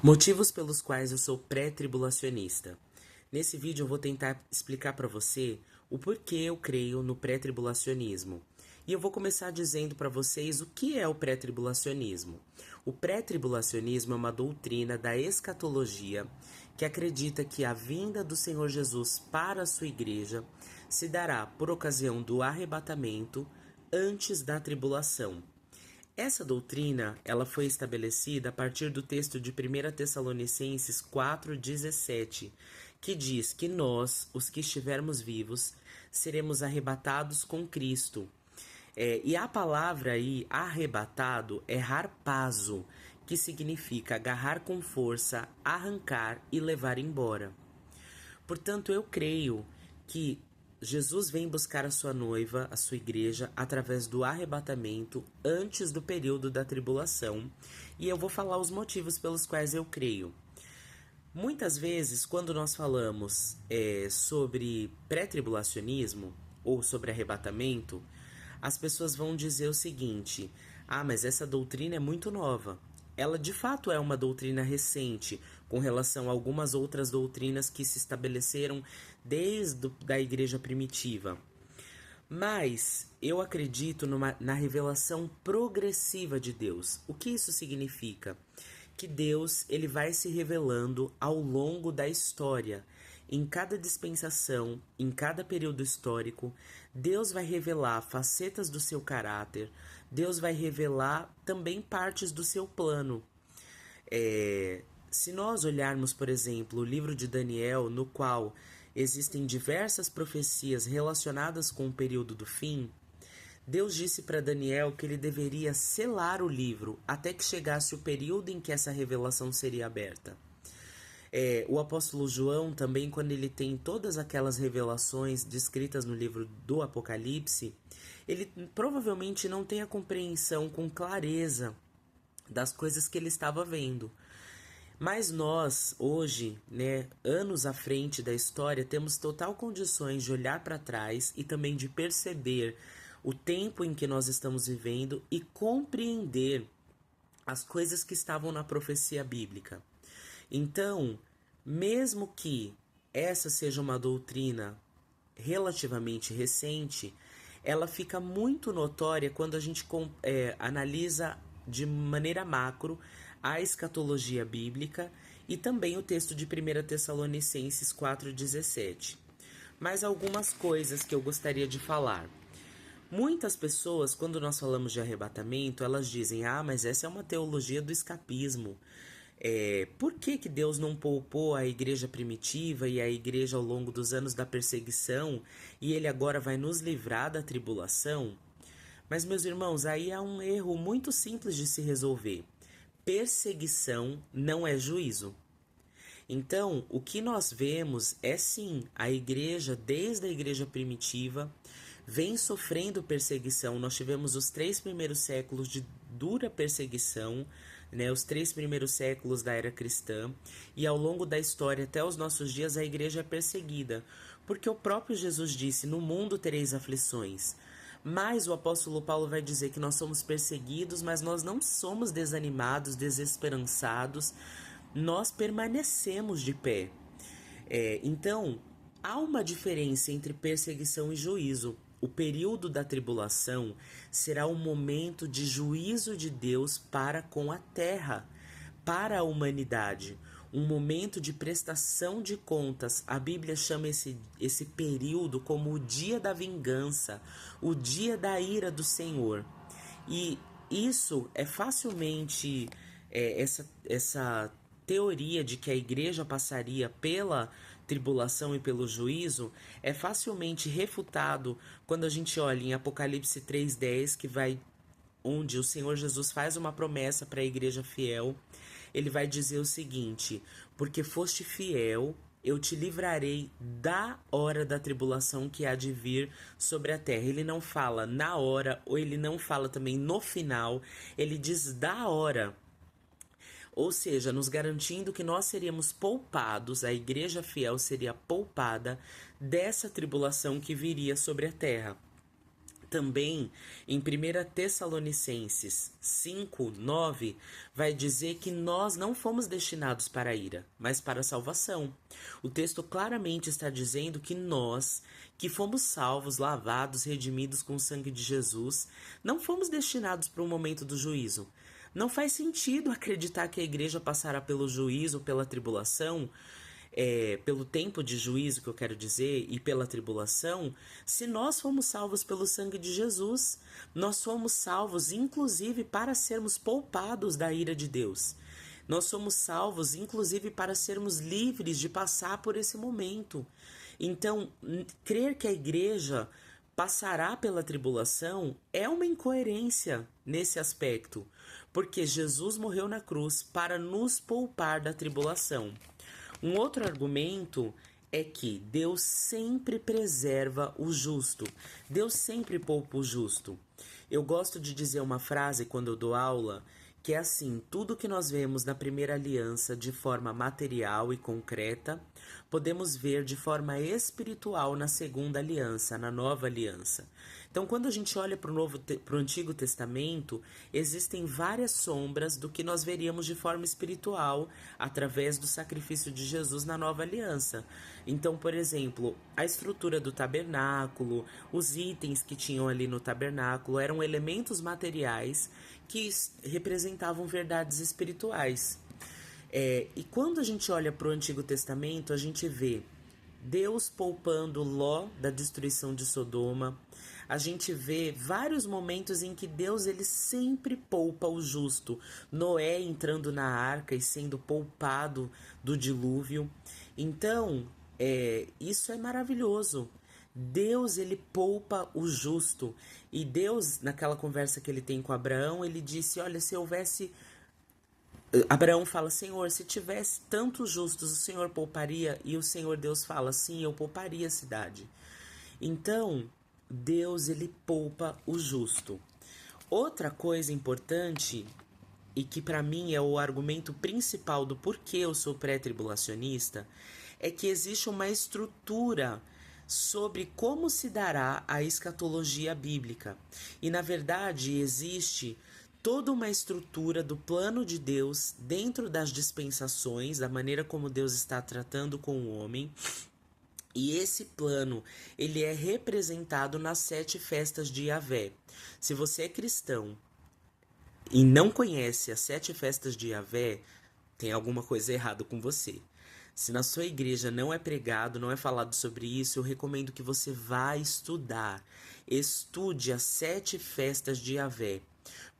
Motivos pelos quais eu sou pré-tribulacionista. Nesse vídeo eu vou tentar explicar para você o porquê eu creio no pré-tribulacionismo. E eu vou começar dizendo para vocês o que é o pré-tribulacionismo. O pré-tribulacionismo é uma doutrina da escatologia que acredita que a vinda do Senhor Jesus para a sua igreja se dará por ocasião do arrebatamento antes da tribulação. Essa doutrina, ela foi estabelecida a partir do texto de 1 Tessalonicenses 4,17, que diz que nós, os que estivermos vivos, seremos arrebatados com Cristo. E a palavra aí, arrebatado, é harpazo, que significa agarrar com força, arrancar e levar embora. Portanto, eu creio que Jesus vem buscar a sua noiva, a sua igreja, através do arrebatamento antes do período da tribulação, e eu vou falar os motivos pelos quais eu creio. Muitas vezes, quando nós falamos sobre pré-tribulacionismo ou sobre arrebatamento, as pessoas vão dizer o seguinte: ah, mas essa doutrina é muito nova. Ela de fato é uma doutrina recente com relação a algumas outras doutrinas que se estabeleceram desde a igreja primitiva. Mas eu acredito na revelação progressiva de Deus. O que isso significa? Que Deus ele vai se revelando ao longo da história. Em cada dispensação, em cada período histórico, Deus vai revelar facetas do seu caráter, Deus vai revelar também partes do seu plano. Se nós olharmos, por exemplo, o livro de Daniel, no qual existem diversas profecias relacionadas com o período do fim, Deus disse para Daniel que ele deveria selar o livro até que chegasse o período em que essa revelação seria aberta. O apóstolo João também, quando ele tem todas aquelas revelações descritas no livro do Apocalipse, ele provavelmente não tem a compreensão com clareza das coisas que ele estava vendo. Mas nós, hoje, anos à frente da história, temos total condições de olhar para trás e também de perceber o tempo em que nós estamos vivendo e compreender as coisas que estavam na profecia bíblica. Então, mesmo que essa seja uma doutrina relativamente recente, ela fica muito notória quando a gente analisa de maneira macro a escatologia bíblica e também o texto de 1 Tessalonicenses 4,17. Mas algumas coisas que eu gostaria de falar. Muitas pessoas, quando nós falamos de arrebatamento, elas dizem: ah, mas essa é uma teologia do escapismo. Por que Deus não poupou a igreja primitiva e a igreja ao longo dos anos da perseguição e ele agora vai nos livrar da tribulação? Mas, meus irmãos, aí há um erro muito simples de se resolver. Perseguição não é juízo. Então, o que nós vemos é sim, a igreja, desde a igreja primitiva, vem sofrendo perseguição. Nós tivemos os 3 primeiros séculos de dura perseguição, os 3 primeiros séculos da era cristã, e ao longo da história até os nossos dias a igreja é perseguida, porque o próprio Jesus disse: no mundo tereis aflições. Mas o apóstolo Paulo vai dizer que nós somos perseguidos, mas nós não somos desanimados, desesperançados, nós permanecemos de pé. Então, há uma diferença entre perseguição e juízo. O período da tribulação será um momento de juízo de Deus para com a terra, para a humanidade. Um momento de prestação de contas. A Bíblia chama esse período como o dia da vingança, o dia da ira do Senhor. E isso é facilmente, essa teoria de que a igreja passaria pela tribulação e pelo juízo é facilmente refutado quando a gente olha em Apocalipse 3:10, onde o Senhor Jesus faz uma promessa para a igreja fiel. Ele vai dizer o seguinte: porque foste fiel, eu te livrarei da hora da tribulação que há de vir sobre a terra. Ele não fala na hora, ou ele não fala também no final, ele diz da hora. Ou seja, nos garantindo que nós seríamos poupados, a igreja fiel seria poupada dessa tribulação que viria sobre a terra. Também em 1 Tessalonicenses 5:9 vai dizer que nós não fomos destinados para a ira, mas para a salvação. O texto claramente está dizendo que nós, que fomos salvos, lavados, redimidos com o sangue de Jesus, não fomos destinados para o momento do juízo. Não faz sentido acreditar que a igreja passará pelo juízo, pela tribulação, pelo tempo de juízo, que eu quero dizer, e pela tribulação, se nós fomos salvos pelo sangue de Jesus. Nós somos salvos, inclusive, para sermos poupados da ira de Deus. Nós somos salvos, inclusive, para sermos livres de passar por esse momento. Então, crer que a igreja passará pela tribulação é uma incoerência nesse aspecto, porque Jesus morreu na cruz para nos poupar da tribulação. Um outro argumento é que Deus sempre preserva o justo. Deus sempre poupa o justo. Eu gosto de dizer uma frase quando eu dou aula, que é assim: tudo que nós vemos na primeira aliança de forma material e concreta, podemos ver de forma espiritual na segunda aliança, na nova aliança. Então, quando a gente olha para o Antigo Testamento, existem várias sombras do que nós veríamos de forma espiritual através do sacrifício de Jesus na nova aliança. Então, por exemplo, a estrutura do tabernáculo, os itens que tinham ali no tabernáculo eram elementos materiais que representavam verdades espirituais. E quando a gente olha para o Antigo Testamento, a gente vê Deus poupando Ló da destruição de Sodoma. A gente vê vários momentos em que Deus ele sempre poupa o justo. Noé entrando na arca e sendo poupado do dilúvio. Então, isso é maravilhoso. Deus ele poupa o justo. E Deus, naquela conversa que ele tem com Abraão, ele disse: olha, se houvesse... Abraão fala: Senhor, se tivesse tantos justos, o Senhor pouparia? E o Senhor Deus fala: sim, eu pouparia a cidade. Então, Deus ele poupa o justo. Outra coisa importante, e que para mim é o argumento principal do porquê eu sou pré-tribulacionista, é que existe uma estrutura sobre como se dará a escatologia bíblica. E na verdade existe toda uma estrutura do plano de Deus dentro das dispensações, da maneira como Deus está tratando com o homem. E esse plano, ele é representado nas 7 festas de Yahvé. Se você é cristão e não conhece as 7 festas de Yahvé, tem alguma coisa errada com você. Se na sua igreja não é pregado, não é falado sobre isso, eu recomendo que você vá estudar. Estude as 7 festas de Yahvé.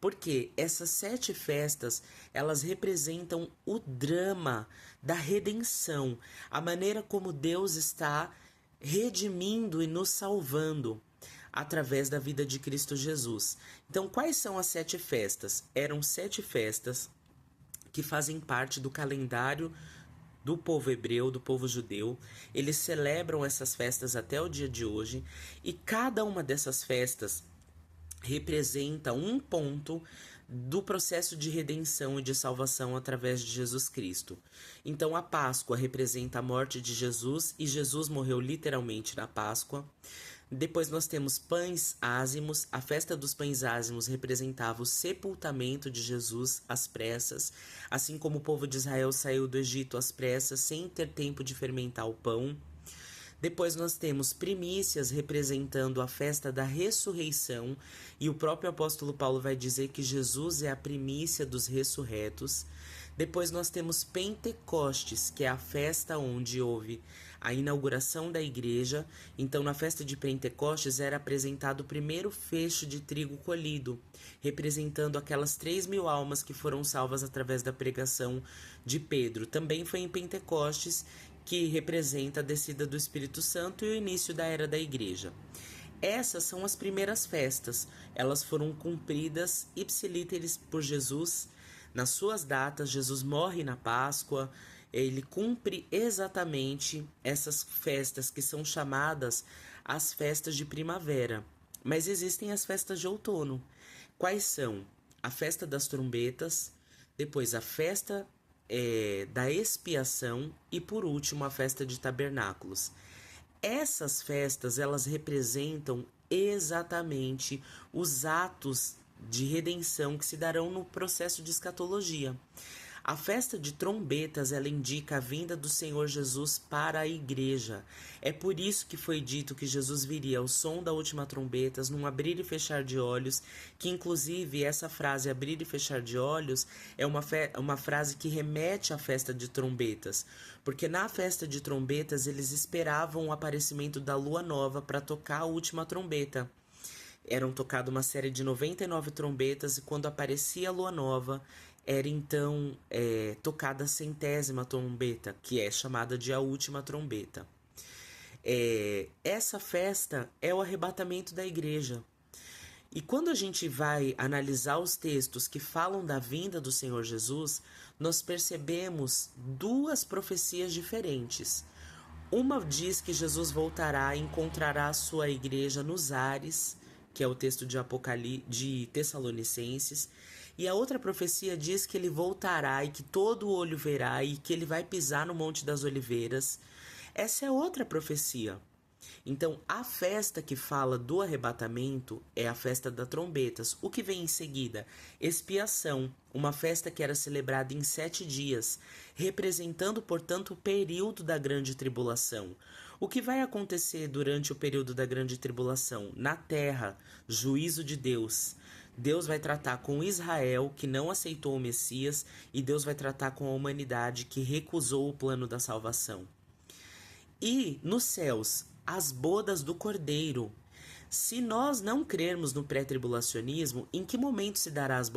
Porque essas 7 festas, elas representam o drama da redenção, a maneira como Deus está redimindo e nos salvando através da vida de Cristo Jesus. Então, quais são as 7 festas? Eram 7 festas que fazem parte do calendário do povo hebreu, do povo judeu. Eles celebram essas festas até o dia de hoje, e cada uma dessas festas representa um ponto do processo de redenção e de salvação através de Jesus Cristo. Então a Páscoa representa a morte de Jesus, e Jesus morreu literalmente na Páscoa. Depois nós temos pães ázimos. A festa dos pães ázimos representava o sepultamento de Jesus às pressas, assim como o povo de Israel saiu do Egito às pressas, sem ter tempo de fermentar o pão. Depois nós temos primícias, representando a festa da ressurreição, e o próprio apóstolo Paulo vai dizer que Jesus é a primícia dos ressurretos. Depois nós temos Pentecostes, que é a festa onde houve a inauguração da igreja. Então, na festa de Pentecostes era apresentado o primeiro fecho de trigo colhido, representando aquelas 3.000 almas que foram salvas através da pregação de Pedro. Também foi em Pentecostes que representa a descida do Espírito Santo e o início da era da igreja. Essas são as primeiras festas. Elas foram cumpridas ipsilíteres por Jesus. Nas suas datas, Jesus morre na Páscoa. Ele cumpre exatamente essas festas que são chamadas as festas de primavera. Mas existem as festas de outono. Quais são? A festa das trombetas, depois a festa da expiação e, por último, a festa de tabernáculos. Essas festas, elas representam exatamente os atos de redenção que se darão no processo de escatologia. A festa de trombetas, ela indica a vinda do Senhor Jesus para a igreja. É por isso que foi dito que Jesus viria ao som da última trombeta, num abrir e fechar de olhos, que inclusive essa frase abrir e fechar de olhos é uma frase que remete à festa de trombetas, porque na festa de trombetas eles esperavam o aparecimento da lua nova para tocar a última trombeta. Eram tocadas uma série de 99 trombetas e quando aparecia a lua nova, era então tocada a 100ª trombeta, que é chamada de a última trombeta. Essa festa é o arrebatamento da igreja. E quando a gente vai analisar os textos que falam da vinda do Senhor Jesus, nós percebemos duas profecias diferentes. Uma diz que Jesus voltará e encontrará a sua igreja nos ares, que é o texto de Tessalonicenses, e a outra profecia diz que ele voltará e que todo olho verá e que ele vai pisar no Monte das Oliveiras. Essa é outra profecia. Então, a festa que fala do arrebatamento é a festa das trombetas. O que vem em seguida? Expiação, uma festa que era celebrada em 7 dias, representando, portanto, o período da grande tribulação. O que vai acontecer durante o período da grande tribulação? Na terra, juízo de Deus. Deus vai tratar com Israel, que não aceitou o Messias, e Deus vai tratar com a humanidade, que recusou o plano da salvação. E nos céus, as bodas do Cordeiro. Se nós não crermos no pré-tribulacionismo, em que momento se dará as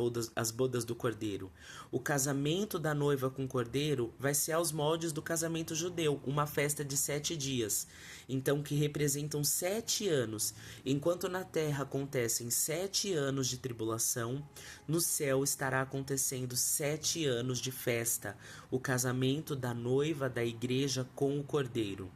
bodas do Cordeiro? O casamento da noiva com o Cordeiro vai ser aos moldes do casamento judeu, uma festa de 7 dias, então que representam 7 anos. Enquanto na terra acontecem 7 anos de tribulação, no céu estará acontecendo 7 anos de festa, o casamento da noiva da igreja com o Cordeiro.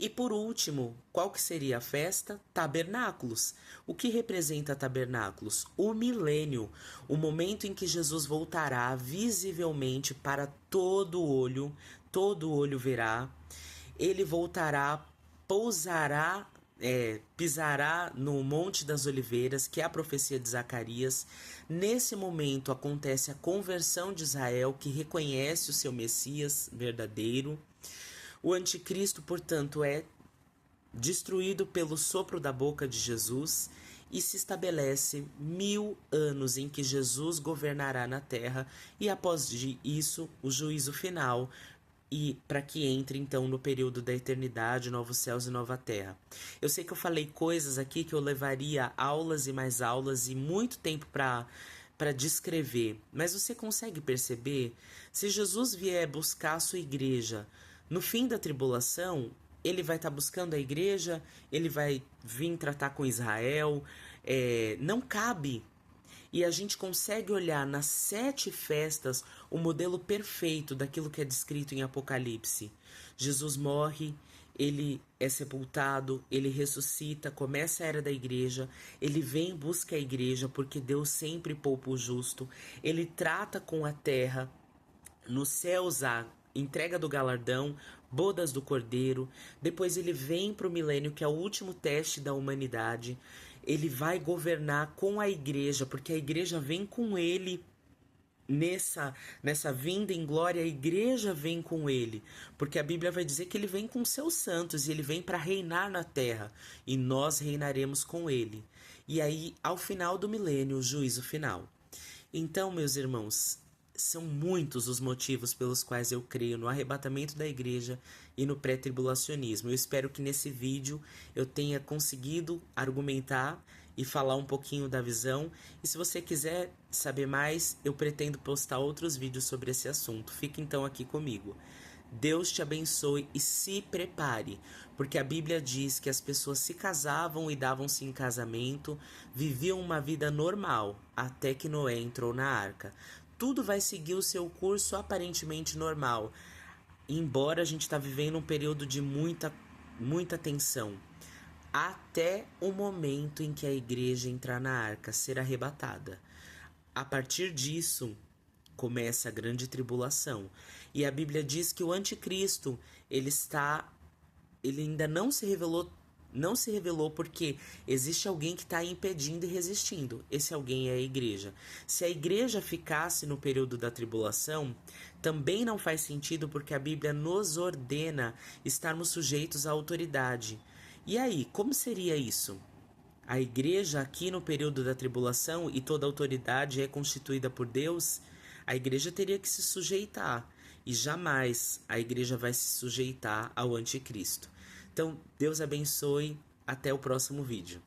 E por último, qual que seria a festa? Tabernáculos. O que representa tabernáculos? O milênio, o momento em que Jesus voltará visivelmente para todo olho verá. Ele voltará, pisará no Monte das Oliveiras, que é a profecia de Zacarias. Nesse momento acontece a conversão de Israel, que reconhece o seu Messias verdadeiro. O anticristo, portanto, é destruído pelo sopro da boca de Jesus e se estabelece 1000 anos em que Jesus governará na terra e após isso o juízo final e para que entre então no período da eternidade, novos céus e nova terra. Eu sei que eu falei coisas aqui que eu levaria aulas e mais aulas e muito tempo para descrever, mas você consegue perceber? Se Jesus vier buscar a sua igreja no fim da tribulação, ele vai estar buscando a igreja, ele vai vir tratar com Israel, não cabe. E a gente consegue olhar nas 7 festas o modelo perfeito daquilo que é descrito em Apocalipse. Jesus morre, ele é sepultado, ele ressuscita, começa a era da igreja, ele vem e busca a igreja porque Deus sempre poupa o justo, ele trata com a terra, nos céus há entrega do galardão, bodas do Cordeiro, depois ele vem para o milênio, que é o último teste da humanidade, ele vai governar com a igreja, porque a igreja vem com ele nessa vinda em glória, a igreja vem com ele, porque a Bíblia vai dizer que ele vem com seus santos e ele vem para reinar na terra e nós reinaremos com ele. E aí, ao final do milênio, o juízo final. Então, meus irmãos, são muitos os motivos pelos quais eu creio no arrebatamento da igreja e no pré-tribulacionismo. Eu espero que nesse vídeo eu tenha conseguido argumentar e falar um pouquinho da visão. E se você quiser saber mais, eu pretendo postar outros vídeos sobre esse assunto. Fique então aqui comigo. Deus te abençoe e se prepare, porque a Bíblia diz que as pessoas se casavam e davam-se em casamento, viviam uma vida normal, até que Noé entrou na arca. Tudo vai seguir o seu curso aparentemente normal, embora a gente está vivendo um período de muita tensão, até o momento em que a igreja entrar na arca, ser arrebatada. A partir disso, começa a grande tribulação. E a Bíblia diz que o anticristo, ele ainda não se revelou Não se revelou porque existe alguém que está impedindo e resistindo. Esse alguém é a igreja. Se a igreja ficasse no período da tribulação, também não faz sentido porque a Bíblia nos ordena estarmos sujeitos à autoridade. E aí, como seria isso? A igreja aqui no período da tribulação e toda autoridade é constituída por Deus, a igreja teria que se sujeitar. E jamais a igreja vai se sujeitar ao anticristo. Então, Deus abençoe. Até o próximo vídeo.